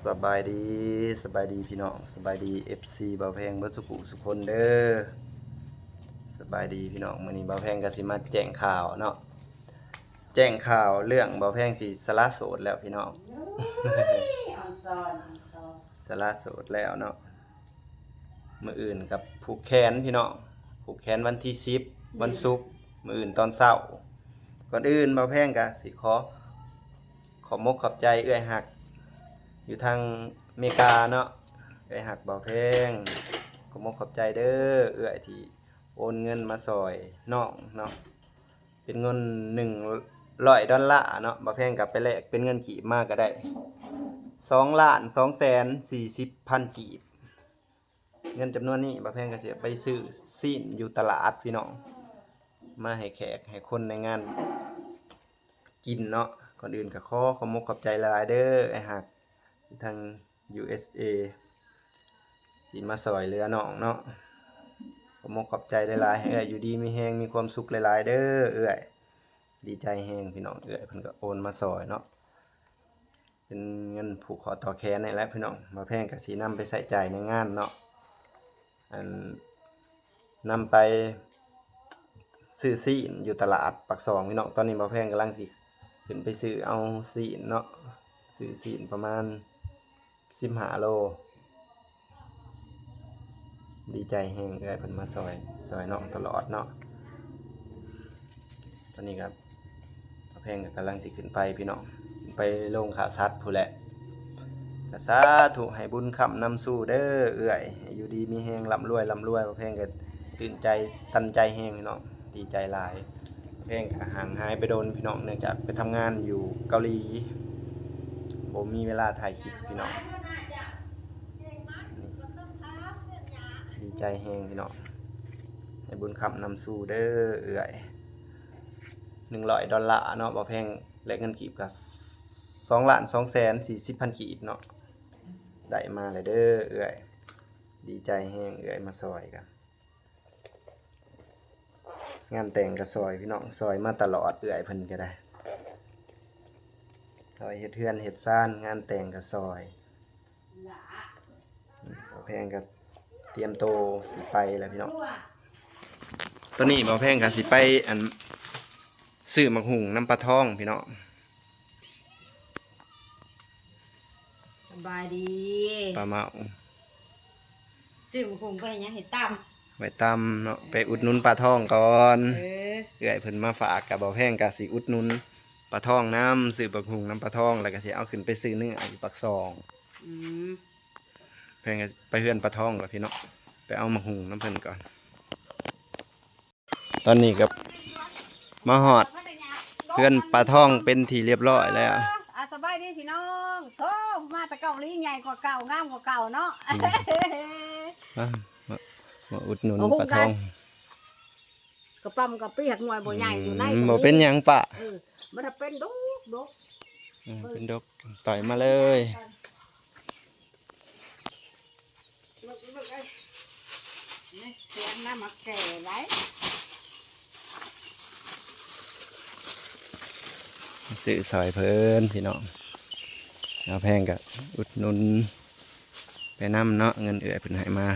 สบายดีสบายดีพี่น้องสบายดี FC บ่าวแพงเบิดสุขุสุคนเด้อสบายดีพี่น้องมื้อนี้บ่าวแพงก็สิมาแจ้งข่าวเนาะแจ้งข่าวเรื่องบ่าวแพงสิสละโสดแล้วพี่น้องสละโสดแล้วเนาะมื้ออื่นกับผูกแขนพี่น้องผูกแขนวันที่10วันศุกร์มื้ออื่นตอนเช้าก่อนอื่นบ่าวแพงก็สิขอมกขอบใจเอื้อยฮักอยู่ทางอเมริกาเนาะเอื้อยหักเบาเพลงขอมกขอบใจเด้อเอื้อยที่โอนเงินมาซอยน้องเนาะเป็นเงิน$100เนาะเบาเพลงกลับไปแลกเป็นเงินกีบมากก็ได้2,240,000กีบเงินจำนวนนี้เบาเพลงก็สิไปซื้อซีนอยู่ตลาดพี่น้องมาให้แขกให้คนในงานกินเนาะก่อนอื่นก็ขอมกขอบใจหลายๆเด้อไอ้หักทาง USA ที่มาซอยเหลือน้องเนาะขอมกขอบใจหลายๆให้เอื้อยอยู่ดีมีแฮงมีความสุขหลายๆเด้อเอื้อยดีใจแฮงพี่น้องเอื้อยเพิ่นก็โอนมาซอยเนาะเป็นเงินผูกคอต่อแขนนี่แหละพี่น้องมาแพงก็สินำไปใส่ใจในงานเนาะนำไปซื้อซีนอยู่ตลาดปากซองพี่น้องตอนนี้บ่แพงกำลังสิขึ้นไปซื้อเอาซีนเนาะซื้อซีนประมาณ15 โลดีใจแฮงเอื้อยเพิ่นมาซอยน้องตลอดเนาะตอนนี้ครับบ่แพงก็กำลังสิขึ้นไปพี่น้องไปลงขาสัตว์พู้นแหละก็สาธุให้บุญค้ำนำสู่เด้อเอื้อยให้อยู่ดีมีแฮงร่ำรวยบ่แพงก็ตื่นใจตันใจแฮงพี่น้องดีใจหลายเพลงก็ห่างหายไปโดนพี่น้องเนื่องจากไปทำงานอยู่เกาหลีบ่มีเวลาถ่ายคลิปพี่น้องดีใจแฮงพี่น้องให้บุญคำนำสู่เด้อเอื้อย$100เนาะบ่แพงและเงินกีบก็2,240,000กีบเนาะได้มาเลยเด้อเอื้อยดีใจแฮงเอื้อยมาซอยกันงานแต่งก็ซอยพี่น้องซอยมาตลอดเอื้อยเพิ่นก็ได้ซอยเฮ็ดเฮือนเฮ็ดซ่านงานแต่งก็ซอยบ่แพงก็เตรียมโตสิไปแล้วพี่น้องตอนนี้บ่แพงก็สิไปซื้อมักหุ่งน้ำปลาทองพี่น้องสบายดีปลาเมาซื้อมาหุงไปยังเห็ดตไว้ตำเนาะไปอุดหนุนปลาทองก่อนเอื้อยเพิ่นมาฝากกับบ่แพงก็สิอุดหนุนปลาทองน้ำซื้อมักหุ่งน้ำปลาทองแล้วก็สิเอาขึ้นไปซื้อเนื้ออยู่ปากซองแพงก็ไปเฮือนปลาทองก่อนพี่น้องไปเอามักหุ่งน้ำเพิ่นก่อนตอนนี้กับมาฮอดเพื่อนปลาทองเป็นที่เรียบร้อยแล้วสบายดีพี่น้องโธ่มาแต่เก่าลีใหญ่กว่าเก่างามกว่าเก่าเนาะมาอุดหนุนปลาทองกระปั๊มกระเปียกหน่วยบ่ใหญ่อยู่ในบ่เป็นหยังปะมันเป็นดกเป็นดกต่อยมาเลยเสียน้ำมาแก่ไรซื้อซอยเพิ่นพี่น้องเอาแพงกับอุดหนุนไปน้ำเนาะเงินเอื้อยเพิ่นให้มา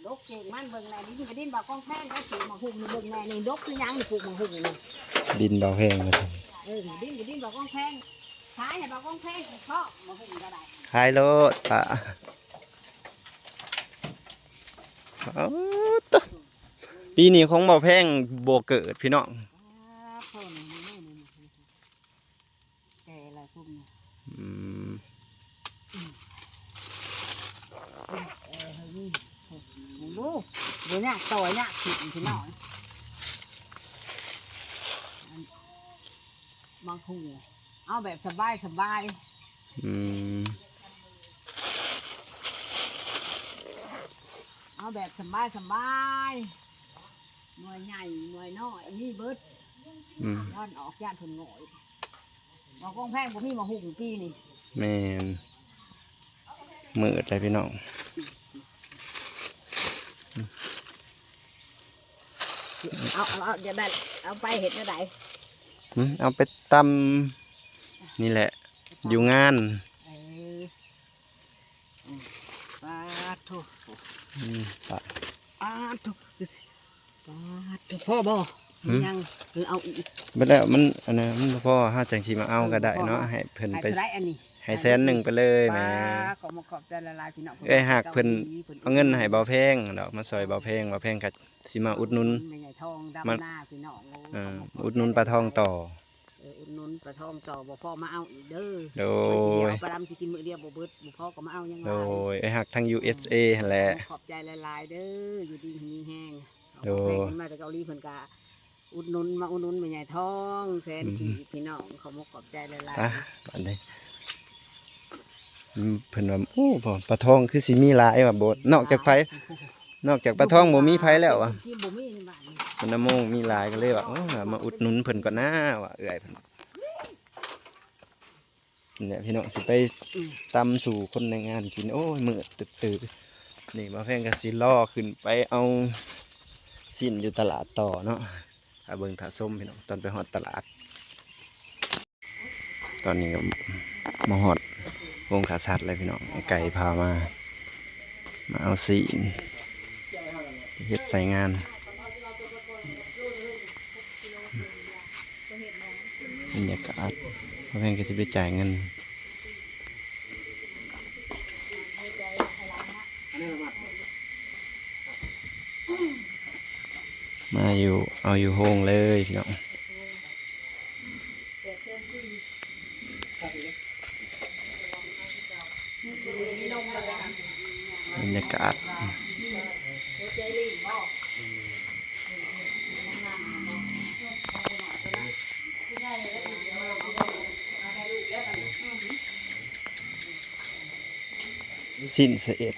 ดกเก่งมันเบิ่งแน่ดินก็ดินบ่กองแพงก็สิมาหุ่มเบิ่งแน่นี่ดกคือหยังนี่ปลูกมาหุ่มนี่ดินเบาแพงเลยดินก็ดินบ่กองแพงขายให้บ่กองแพงชอบมาหุ่มก็ได้ขายโลดปะเอาตปีนี้ของเบาแพงโบเกิดพี่น้องแก่ละซุ่มดูเดี๋ยวเนี่ยต่อยเนี่ยขิดพี่น้องบางคู่เอาแบบสบายเอาแบบสบายหน่วยใหญ่หน่วยน้อยนี่เบิดย้อนออกย่านทุนหน่อยบอกกองแพงผมมีมาหุ่นปีนี่แม่นมืดเลยพี่น้องเอาเดี๋ยวได้เอาไปเห็ดได้ เอาไปตำนี่แหละอยู่งาน เออปาดโถ ปะ ปาดโถคือสิปาดโถพ่อบ่ยังหรือเอาอีก เบิดแล้วมันอันนั้นมันบ่พอเฮาจังสิมาเอาก็ได้เนาะให้เพิ่น ให้ ไป เท่าไรอันนี้ ให้แสนหนึ่งไปเลยแหม ป้าขอมาขอบใจละลายพี่น้อง เอ้ยหากเพิ่นเอาเงินให้เบาแพงดอกมาซอยเบาแพงก็สิมาอุดหนุน แม่ใหญ่ทองดำหน้าพี่น้อง อุดหนุนปลาทองต่อ อุดหนุนปลาทองต่อบ่พ่อมาเอาอีกเด้อ โดย ปลาดำสิกินมื้อเดียวบ่เบิดบ่พ่อก็มาเอายังไง โดยไอ้หักทาง USA หั่นแหละ ขอบใจละลายเด้ออยู่ดีมีแห้ง โดย มาจากเกาหลีเพิ่นก็อุดหนุนมาอุดหนุนแม่ใหญ่ทองแสนกี่พี่น้องขอขอบใจละลาย ตาอันนี้เพิ่นว่าโอ้บ่ปลาทองคือสิมีหลายว่ะโบดนอกจากไผนอกจากปลาทองบ่มีไผแล้วว่ะ ที่บ่มีในบ้านนี่ เพิ่นน่ะโมงมีหลายก็เลยว่ามาอุดหนุนเพิ่นก่อนนะว่าเอื้อยเพิ่นเนี่ยพี่น้องสิไปตำสู่คนในงานกินโอ้ยมื้อตื่นๆนี่มาแพงก็สิล่อขึ้นไปเอาสิ้นอยู่ตลาดต่อเนาะถ้าเบิ่งถ้าส้มพี่น้องตอนไปฮอดตลาด ตอนนี้ก็มาฮอดวงขาสัตว์เลยพี่น้องไอ้ไก่พามาเอาสีนเฮ็ดใส่งานบรรยากาศพอแพงก็สิไปจ่ายเงินมาอยู่เอาอยู่โฮงเลยพี่น้องบรรยากาศสิ้นเสร็จ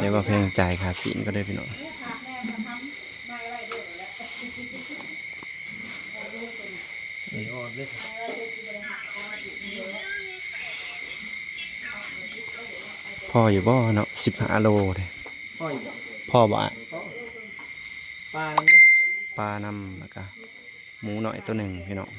เดี๋ยวว่าเพลงจ่ายค่าสินก็ได้พี่น้องพ่ออยู่บ่เนาะ15 โลเลยพ่อบ่อะปลานำแล้วก็หมูหน่อยตัวหนึ่งพี่น้อง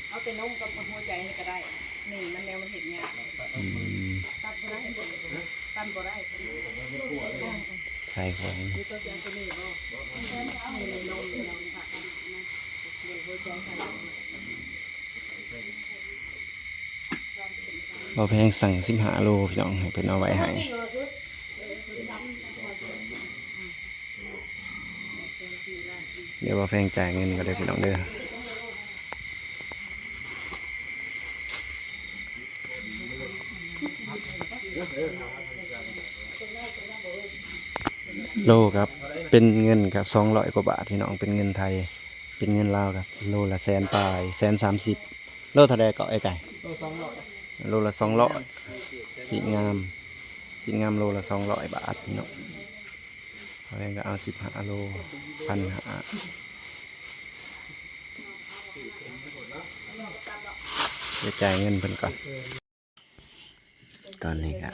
เอาแต่นมกับหัวใจนี่ก็ได้นี่มันแนวมันเห็นยากตัดบ่ได้ตัดบ่ได้ ใช่ของบ่แพงสั่ง15 โลพี่น้องให้เพิ่นเอาไว้ให้เดี๋ยวบ่แพงจ่ายเงินก็ได้พี่น้องเด้อโลครับเป็นเงินกับ200 กว่าบาทพี่น้องเป็นเงินไทยเป็นเงินลาวกับโลละ100,000ปลาย130โลเท่าใดก็ไอ้ไก่โลละ200สีงามโลละ200 บาทพี่น้องเอาเองก็เอา15 โล1,500จะจ่ายเงินเพิ่นก่อนตอนนี้ก็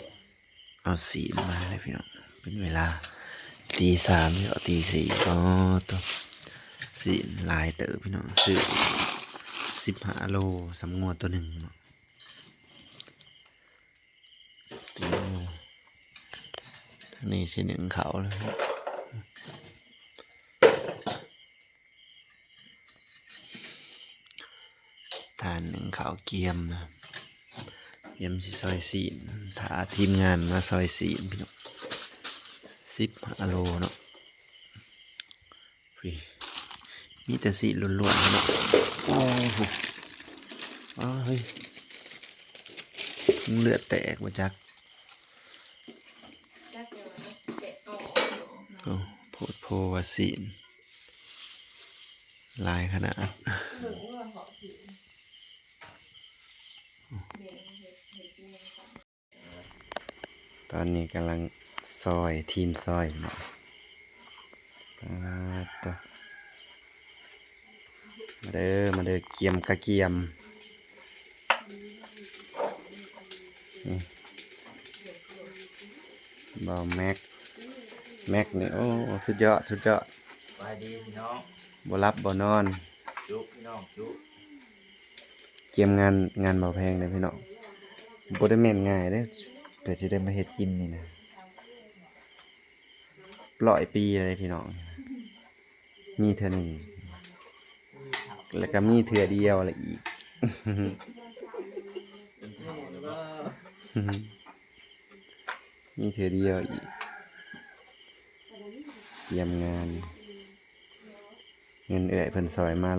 เอาสีมาเลยพี่น้องเป็นเวลาตี 3หรือตี 4ก็ตัวสีลายเต๋อพี่น้องซื้อ15 โลสำงวดตัวหนึ่งตัวนี้สิหนึ่งเขาเลยทานหนึ่งเขาเกียมนะเกียมสิซอยสีนถ้าทีมงานมาซอยสีนพี่น้อง15 โลเนาะมีแต่สีล้วนๆเนาะโอ้โหเฮ้ยเลือดแตกมาจากโอ้โพดโพวาสีนลายขนาดตอนนี้กำลังซอยทีมซอยเนาะ ตัวมาเด้อเกียมกะเกียมนี่บ่าวแม็กนี่โอ้สุดยอดไปดีพี่น้อง บ่รับบ่นอน จุพี่น้องจุ เกียมงานบ่าวแพงเด้อพี่น้องบ่ได้แม่นง่ายเด้อเพื่อสิได้มาเฮ็ดกินนี่นะ100 ปีเลยพี่น้องมีเทื่อหนึงแล้วก็มีเทื่อเดียวอะไรอีก มีเทื่อเดียวอีกเตรียมงานเงินเอื้อยเพิ่นซอยมา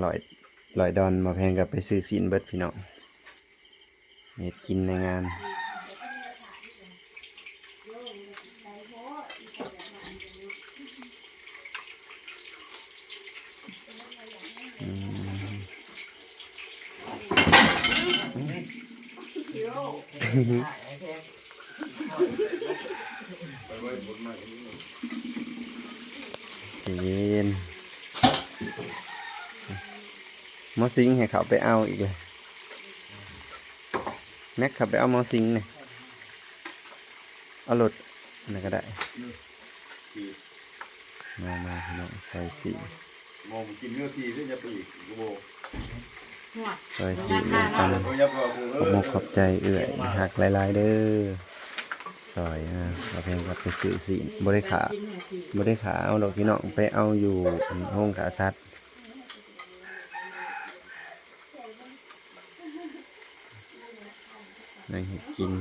100ดอนมาแพงกับไปซื้อซีนเบิดพี่น้องเฮ็ดกินในงานเย็นมอสิงให้เขาไปเอาอีกเลยแม็กขับไปเอามอสิงเนี่ยเอารถนั่นก็ได้มาพี่น้องใส่สี มองกินเนื้อทีที่จะไปอีกกูโบ ใส่สีเลยกัน กูยับว่ากู ขอบมกขอบใจเอื้อยหักหลายๆเด้อซอยเราเพียงกับไปซื้อสีบริขาเอาดอกพี่น้องไปเอาอยู่ห้องขาสัตว์นั่งเห็ดกิน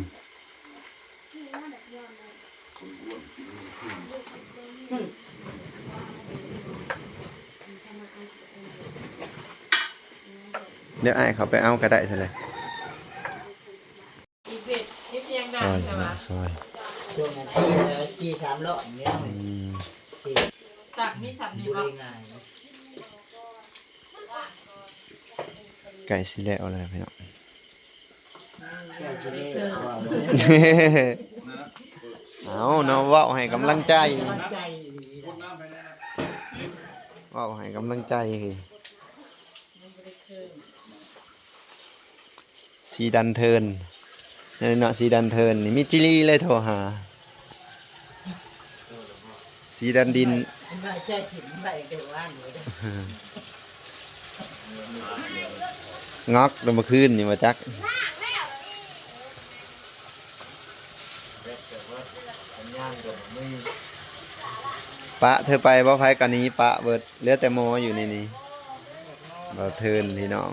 เดี๋ยวไอ้เขาไปเอาก็ได้ใช่ไหมซอยซอย ช่วงนั้นที่3 รอบเนี้ยที่ ตักนี่สับนี่ ดู บ่ ได้ง่าย ไก่สิแล้วเลยพี่น้อง แค่จะได้ว่า เอาเนาะเว้าให้กำลังใจ ตั้งใจ เว้าให้กำลังใจสีดันเทินนี่เนาะสีดันเทินนี่มิจิลีเลยโทรหาสีดันดิน ได้ใจถึงได้เดี๋ยวว่างเลย งอกลงมาคืนนี่มาจักปะเธอไปบ่ไผกันนี้ปะเบิดเหลือแต่โมอยู่ในนี้บ่เทินพี่น้อง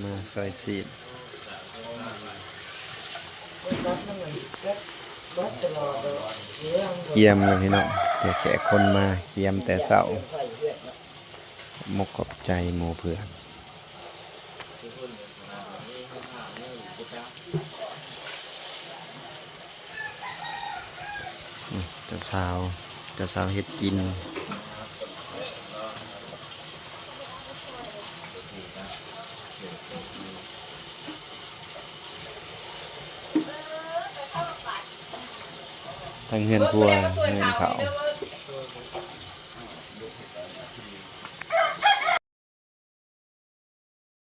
มาซอยซีดเกียมเลยพี่น้องแต่แขกคนมาเกียมแต่เศร้ามกขอบใจหมู่เพื่อนเจ้าสาวเฮ็ดกินทางเฮือนครัวเฮือนเขา